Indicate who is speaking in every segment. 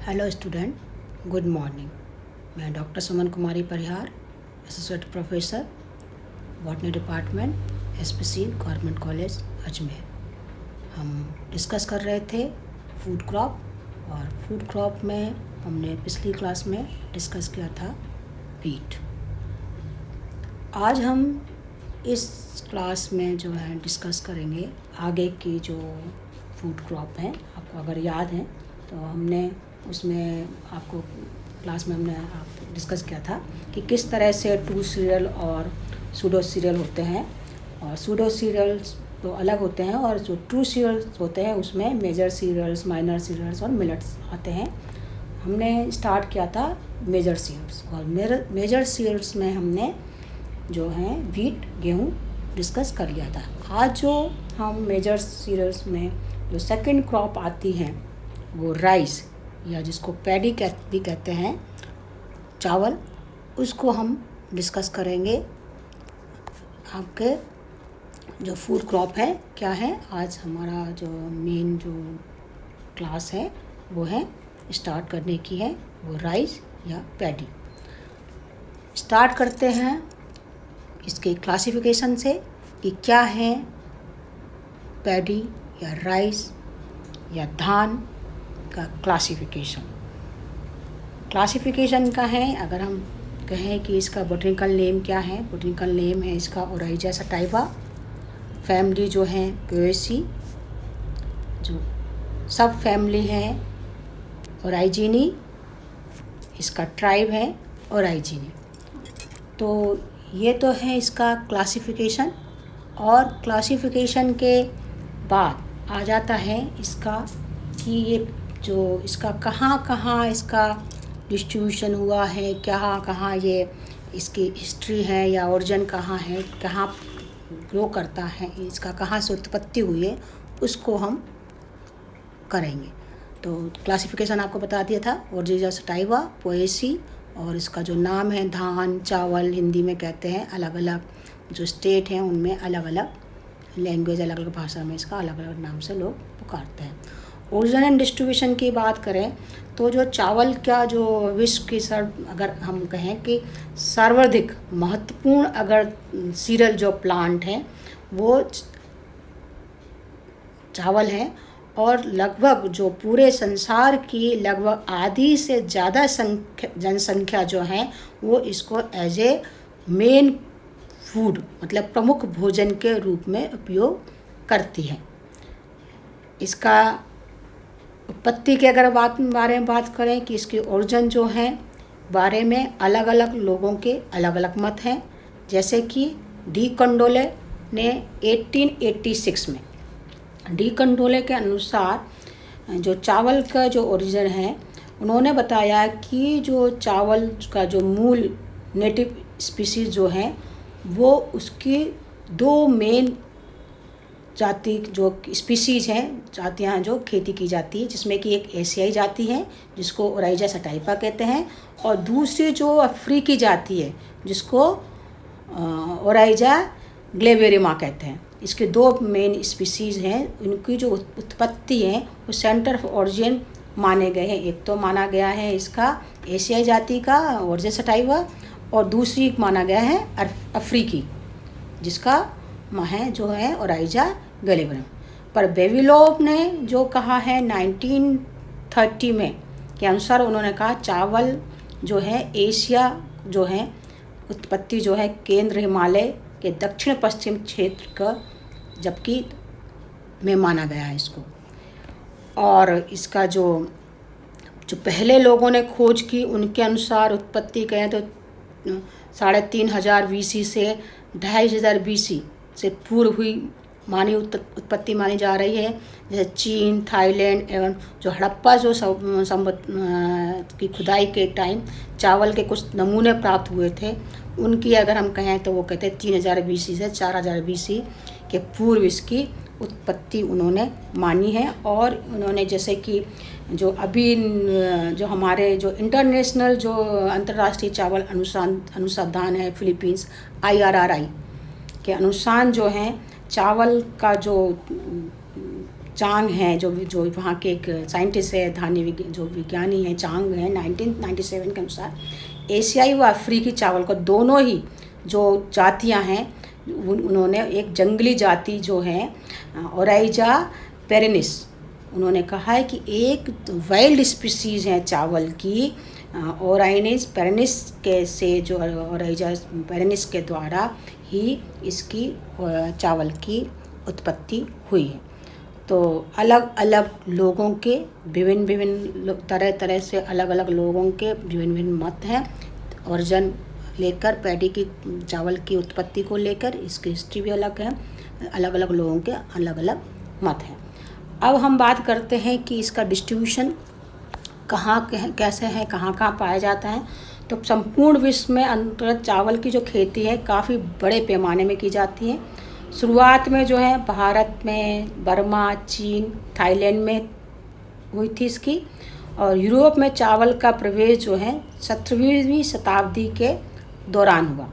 Speaker 1: Hello student, good morning. मैं doctor Suman Kumari Parihar, associate professor botany department, SPC government college Ajmer. हम discuss कर रहे थे फूड क्रॉप, और फूड क्रॉप में हमने पिछली क्लास में डिस्कस किया था व्हीट। आज हम इस क्लास में जो है डिस्कस करेंगे आगे की जो फूड क्रॉप हैं। आपको अगर याद है तो हमने उसमें आपको क्लास में हमने आप डिस्कस किया था कि किस तरह से ट्रू सीरियल और सूडो सीरियल होते हैं, और सूडो सीरियल्स तो अलग होते हैं और जो ट्रू सीरियल्स होते हैं उसमें मेजर सीरियल्स, माइनर सीरियल्स और मिलेट्स आते हैं। हमने स्टार्ट किया था मेजर सीरियल्स, और मेजर सीरियल्स में हमने जो है व्हीट, गेहूँ डिस्कस कर लिया था। आज जो हम मेजर सीरियल्स में जो सेकंड क्रॉप आती है वो राइस, या जिसको पैडी भी कहते हैं, चावल, उसको हम डिस्कस करेंगे। आपके जो फूड क्रॉप है क्या है, आज हमारा जो मेन जो क्लास है वो है स्टार्ट करने की है, वो राइस या पैडी। स्टार्ट करते हैं इसके क्लासिफिकेशन से कि क्या है पैडी या राइस या धान का क्लासिफिकेशन का है। अगर हम कहें कि इसका बोटनिकल नेम क्या है, बोटनिकल नेम है इसका ओराइजा सटाइवा। फैमिली जो है पोएसी, जो सब फैमिली है ओराइजिनी, इसका ट्राइब है ओराइजिनी। तो ये तो है इसका क्लासिफिकेशन, और क्लासिफिकेशन के बाद आ जाता है इसका कि ये जो इसका कहाँ इसका डिस्ट्रीब्यूशन हुआ है, कहाँ ये इसकी हिस्ट्री है या ओरिजिन कहाँ है, कहाँ ग्रो करता है, इसका कहाँ से उत्पत्ति हुई है, उसको हम करेंगे। तो क्लासिफिकेशन आपको बता दिया था, ओरिजिना सटाइवा, पोएसी, और इसका जो नाम है धान, चावल हिंदी में कहते हैं। अलग अलग जो स्टेट हैं उनमें अलग अलग लैंग्वेज, अलग अलग भाषा में इसका अलग अलग नाम से लोग पुकारते हैं। ओरिजिन एंड डिस्ट्रीब्यूशन की बात करें तो जो चावल का जो विश्व की अगर हम कहें कि सर्वाधिक महत्वपूर्ण अगर सीरियल जो प्लांट है वो चावल है, और लगभग जो पूरे संसार की लगभग आधी से ज़्यादा जनसंख्या जो है वो इसको एज ए मेन फूड, मतलब प्रमुख भोजन के रूप में उपयोग करती है। इसका उत्पत्ति के अगर बारे में बात करें कि इसकी ओरिजिन जो है बारे में अलग अलग लोगों के अलग अलग मत हैं। जैसे कि डी कंडोले ने 1886 में, डी कंडोले के अनुसार जो चावल का जो ओरिजिन है, उन्होंने बताया कि जो चावल का जो मूल नेटिव स्पीसीज जो हैं वो उसकी दो मेन जाति जो स्पीसीज हैं, जातियाँ जो खेती की जाती है, जिसमें कि एक एशियाई जाति है जिसको ओराइजा सटाइवा कहते हैं, और दूसरी जो अफ्रीकी जाति है जिसको ओराइजा ग्लेवेरिमा कहते हैं। इसके दो मेन स्पीसीज हैं। उनकी जो उत्पत्ति है वो सेंटर ऑफ ओरिजिन माने गए हैं। एक तो माना गया है इसका एशियाई जाति का ओराइजा सटाइवा, और दूसरी माना गया है अफ्रीकी जिसका है जो है ओराइजा ग्लेवेरिमा। पर बेविलोव ने जो कहा है 1930 में के अनुसार, उन्होंने कहा चावल जो है एशिया जो है उत्पत्ति जो है केंद्र हिमालय के दक्षिण पश्चिम क्षेत्र का जबकि में माना गया है इसको। और इसका जो पहले लोगों ने खोज की उनके अनुसार उत्पत्ति कहें तो 3500 BC से 2500 BC से पूर्व हुई उत्पत्ति मानी जा रही है। जैसे चीन, थाईलैंड एवं जो हड़प्पा जो की खुदाई के टाइम चावल के कुछ नमूने प्राप्त हुए थे, उनकी अगर हम कहें तो वो कहते हैं 3000 BC से 4000 BC के पूर्व इसकी उत्पत्ति उन्होंने मानी है। और उन्होंने जैसे कि जो अभी जो हमारे जो इंटरनेशनल जो अंतर्राष्ट्रीय चावल अनुसंधान है फिलीपींस IRRI के अनुसार जो है चावल का जो चांग हैं, जो वहाँ के एक साइंटिस्ट है, जो विज्ञानी हैं चांग हैं, 1997 के अनुसार एशियाई व अफ्रीकी चावल को दोनों ही जो जातियाँ हैं उन्होंने एक जंगली जाति जो है ओराइजा पेरेनिस, उन्होंने कहा है कि एक वाइल्ड स्पीसीज़ है चावल की ओराइनिस पेरेनिस के से जो ओराइजा पेरेनिस के द्वारा ही इसकी चावल की उत्पत्ति हुई है। तो अलग अलग लोगों के विभिन्न तरह तरह से अलग अलग लोगों के विभिन्न मत हैं। ओरिजिन लेकर पैडी की चावल की उत्पत्ति को लेकर इसकी हिस्ट्री भी अलग है, अलग अलग लोगों के अलग अलग मत हैं। अब हम बात करते हैं कि इसका डिस्ट्रीब्यूशन कहाँ कैसे है, कहाँ कहाँ पाया जाता है। तो संपूर्ण विश्व में अंततः चावल की जो खेती है काफ़ी बड़े पैमाने में की जाती है। शुरुआत में जो है भारत में, बर्मा, चीन, थाईलैंड में हुई थी इसकी, और यूरोप में चावल का प्रवेश जो है 17वीं शताब्दी के दौरान हुआ।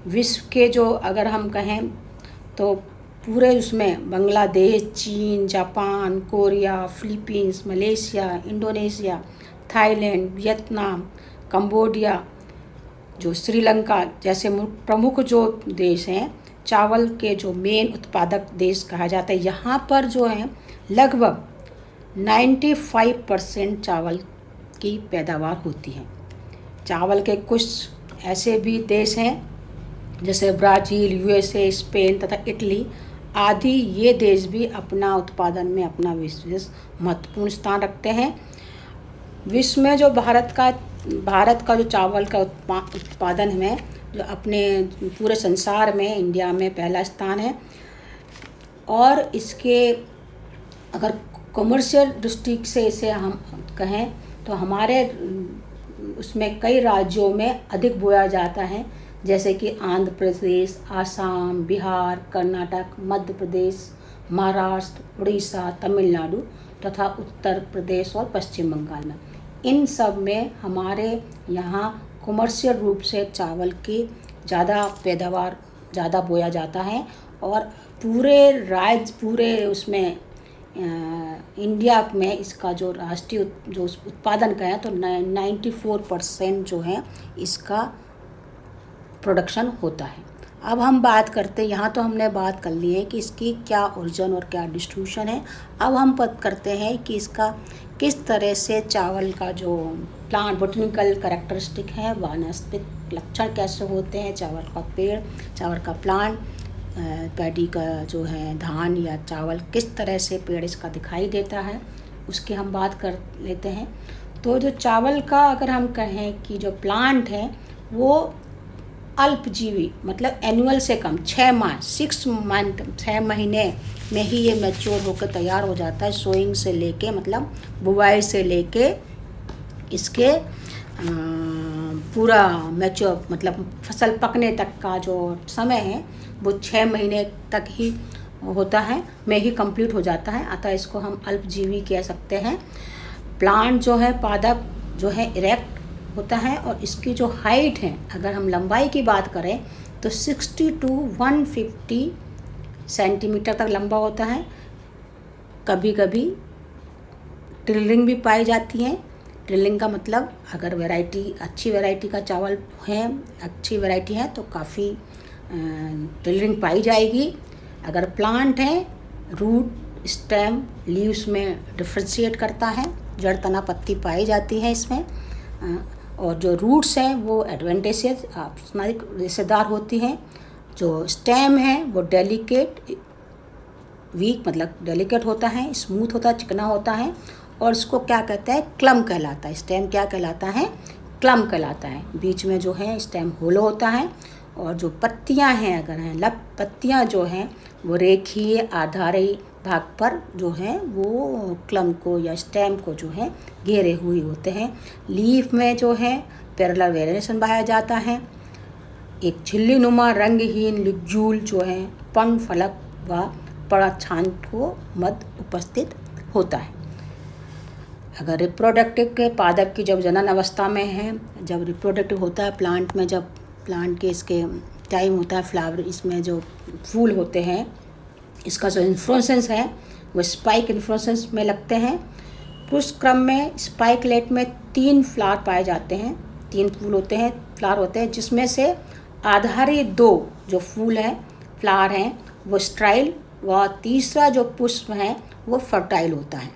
Speaker 1: विश्व के जो अगर हम कहें तो पूरे उसमें बांग्लादेश, चीन, Japan, Korea, Philippines, Malaysia, Indonesia, Thailand, Vietnam, Cambodia, जो श्रीलंका जैसे प्रमुख जो देश हैं चावल के जो मेन उत्पादक देश कहा जाता है, यहाँ पर जो है लगभग 95% चावल की पैदावार होती है। चावल के कुछ ऐसे भी देश हैं जैसे ब्राज़ील, यूएसए, स्पेन तथा इटली आदि, ये देश भी अपना उत्पादन में अपना विशेष महत्वपूर्ण स्थान रखते हैं। विश्व में जो भारत का जो चावल का उत्पादन में जो अपने पूरे संसार में इंडिया में पहला स्थान है, और इसके अगर कमर्शियल दृष्टि से इसे हम कहें तो हमारे उसमें कई राज्यों में अधिक बोया जाता है, जैसे कि आंध्र प्रदेश, आसाम, बिहार, कर्नाटक, मध्य प्रदेश, महाराष्ट्र, उड़ीसा, तमिलनाडु तथा उत्तर प्रदेश और पश्चिम बंगाल में। इन सब में हमारे यहाँ कमर्शियल रूप से चावल की ज़्यादा पैदावार ज़्यादा बोया जाता है, और पूरे उसमें इंडिया में इसका जो राष्ट्रीय जो उत्पादन का है तो 94% जो है इसका प्रोडक्शन होता है। अब हम बात करते हैं, यहाँ तो हमने बात कर ली है कि इसकी क्या ओरिजिन और क्या डिस्ट्रीब्यूशन है। अब हम बात करते हैं कि इसका किस तरह से चावल का जो प्लांट बोटनिकल कैरेक्टरिस्टिक है, वानस्पतिक लक्षण कैसे होते हैं, चावल का पेड़, चावल का प्लांट, पैडी का जो है धान या चावल किस तरह से पेड़ इसका दिखाई देता है, उसकी हम बात कर लेते हैं। तो जो चावल का अगर हम कहें कि जो प्लांट है वो अल्पजीवी, मतलब एनुअल से कम 6 माह 6 महीने में ही ये मैच्योर होकर तैयार हो जाता है। सोइंग से लेके मतलब बुवाई से लेके इसके पूरा मैच्योर मतलब फसल पकने तक का जो समय है वो 6 महीने तक ही होता है, में ही कंप्लीट हो जाता है। अतः इसको हम अल्पजीवी कह सकते हैं। प्लांट जो है पादप जो है इरेक्ट होता है, और इसकी जो हाइट है अगर हम लंबाई की बात करें तो 60 to 150 सेंटीमीटर तक लंबा होता है। कभी कभी ट्रिलिंग भी पाई जाती हैं। ट्रिलिंग का मतलब अगर अच्छी वैरायटी का चावल है, अच्छी वैरायटी है तो काफ़ी ट्रिलिंग पाई जाएगी। अगर प्लांट है, रूट, स्टेम, लीव्स में डिफ्रेंशिएट करता है, जड़, तना, पत्ती पाई जाती है इसमें। और जो रूट्स हैं वो एडवेंटेशियस रेशेदार होती हैं। जो स्टेम है वो वीक मतलब डेलिकेट होता है, स्मूथ होता है, चिकना होता है, और इसको क्या कहते हैं, क्लम कहलाता है। स्टेम क्या कहलाता है, क्लम कहलाता है। बीच में जो है स्टेम होलो होता है, और जो पत्तियां हैं अगर हैं पत्तियां जो हैं वो रेखीय आधारी भाग पर जो है वो क्लम को या स्टेम को जो है घेरे हुए होते हैं। लीफ में जो है पैरेलल वेरिएशन पाया जाता है। एक झिल्ली नुमा रंगहीन लिग्यूल जो है पंख फलक व परागछांद को मध्य उपस्थित होता है। अगर रिप्रोडक्टिव के पादप की जब जनन अवस्था में है, जब रिप्रोडक्टिव होता है प्लांट में, जब प्लांट के इसके टाइम होता है फ्लावर, इसमें जो फूल होते हैं, इसका जो इन्फ्लोरेसेंस है वो स्पाइक इन्फ्लोरेसेंस में लगते हैं। पुष्प क्रम में स्पाइकलेट में 3 फ्लावर पाए जाते हैं, 3 फूल होते हैं, फ्लावर होते हैं, जिसमें से आधारी 2 जो फूल हैं, फ्लावर हैं, वो स्ट्राइल व तीसरा जो पुष्प है वो फर्टाइल होता है।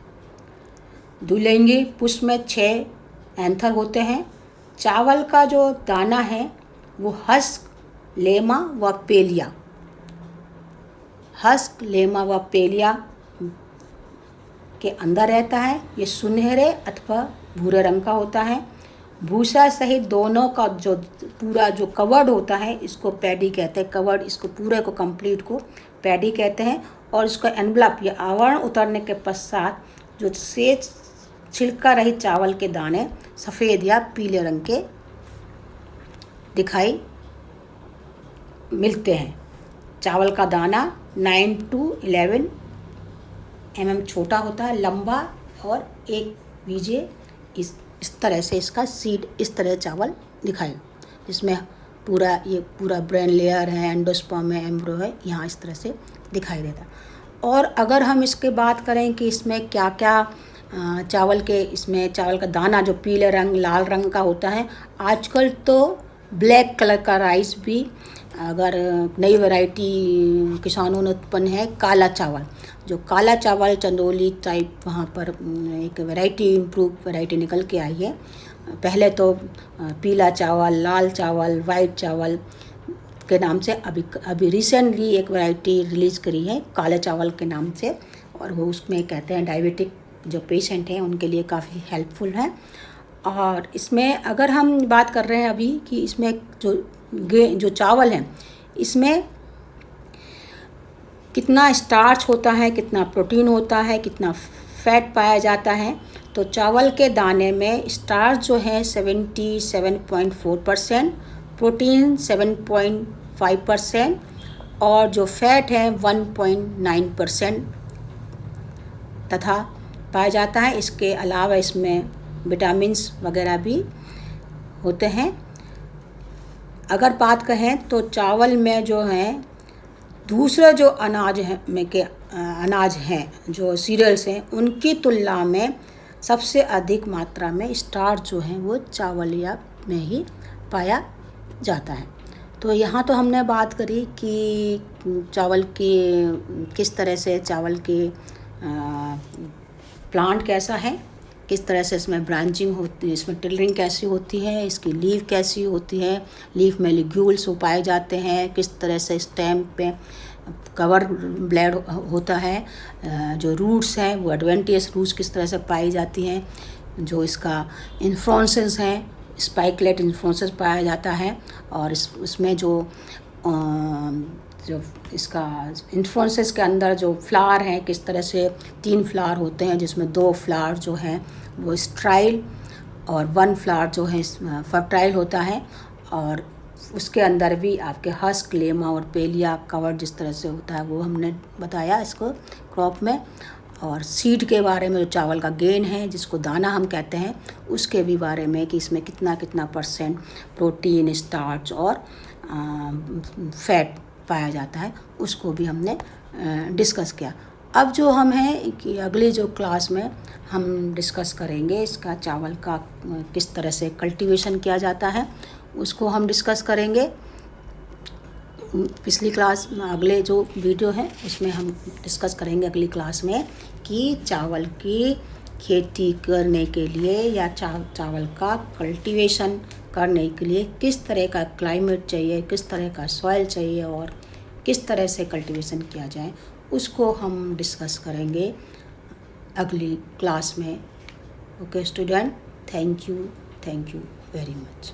Speaker 1: द्विलिंगी पुष्प में 6 एंथर होते हैं। चावल का जो दाना है वो हस्क, लेमा व पेलिया, हस्क, लेमा व पेलिया के अंदर रहता है। ये सुनहरे अथवा भूरे रंग का होता है। भूसा सहित दोनों का जो पूरा जो कवर्ड होता है इसको पैडी कहते हैं। कवर्ड, इसको पूरे को कंप्लीट को पैडी कहते हैं। और इसका एनवलप या आवरण उतरने के पश्चात जो सेज छिलका रहित चावल के दाने सफ़ेद या पीले रंग के दिखाई मिलते हैं। चावल का दाना 9 to 11 mm छोटा होता है, लंबा, और एक बीजे इस तरह से इसका सीड इस तरह चावल दिखाई, जिसमें पूरा ब्रेन लेयर है, एंडोस्पर्म है, एम्ब्रो है, यहाँ इस तरह से दिखाई देता है। और अगर हम इसके बात करें कि इसमें क्या क्या चावल का दाना जो पीले रंग, लाल रंग का होता है। आजकल तो ब्लैक कलर का राइस भी अगर नई वैरायटी किसानों ने उत्पन्न है, काला चावल, जो काला चावल चंदौली टाइप वहाँ पर एक वैरायटी, इम्प्रूव वैरायटी निकल के आई है। पहले तो पीला चावल, लाल चावल, वाइट चावल के नाम से अभी रिसेंटली एक वैरायटी रिलीज़ करी है काले चावल के नाम से, और वो उसमें कहते हैं डायबिटिक जो पेशेंट हैं उनके लिए काफ़ी हेल्पफुल है। और इसमें अगर हम बात कर रहे हैं अभी कि इसमें जो चावल हैं इसमें कितना स्टार्च होता है, कितना प्रोटीन होता है, कितना फैट पाया जाता है, तो चावल के दाने में स्टार्च जो है 77.4%, प्रोटीन 7.5% और जो फैट है 1.9% तथा पाया जाता है। इसके अलावा इसमें विटामिन्स वगैरह भी होते हैं। अगर बात कहें तो चावल में जो है दूसरे जो अनाज हैं जो सीरियल्स हैं उनकी तुलना में सबसे अधिक मात्रा में स्टार्च जो है वो चावल या में ही पाया जाता है। तो यहाँ तो हमने बात करी कि चावल की किस तरह से चावल की प्लांट कैसा है, किस तरह से इसमें ब्रांचिंग होती है, इसमें टिलरिंग कैसी होती है, इसकी लीफ कैसी होती है, लीफ में लिग्यूल्स पाए जाते हैं, किस तरह से स्टेम पे कवर ब्लेड होता है, जो रूट्स हैं वो एडवेंटियस रूट्स किस तरह से पाई जाती हैं, जो इसका इन्फ्लोरेसेंस हैं स्पाइकलेट इन्फ्लोरेसेंस पाया जाता है, और इसमें जो इसका इन्फ्लोरेसेंस के अंदर जो फ्लावर हैं किस तरह से 3 फ्लावर होते हैं, जिसमें 2 फ्लावर जो हैं वो स्ट्राइल और 1 फ्लावर जो है फर्टाइल होता है, और उसके अंदर भी आपके हस्क, लेमा और पेलिया कवर जिस तरह से होता है वो हमने बताया इसको क्रॉप में। और सीड के बारे में जो चावल का गेन है जिसको दाना हम कहते हैं उसके भी बारे में कि इसमें कितना % प्रोटीन, स्टार्च और फैट पाया जाता है उसको भी हमने डिस्कस किया। अब जो हम हैं कि अगली जो क्लास में हम डिस्कस करेंगे इसका चावल का किस तरह से कल्टीवेशन किया जाता है उसको हम डिस्कस करेंगे। पिछली क्लास में अगले जो वीडियो है उसमें हम डिस्कस करेंगे अगली क्लास में कि चावल की खेती करने के लिए या चावल का कल्टीवेशन करने के लिए किस तरह का क्लाइमेट चाहिए, किस तरह का सॉइल चाहिए और किस तरह से कल्टीवेशन किया जाए उसको हम डिस्कस करेंगे अगली क्लास में। Okay student, thank you very much.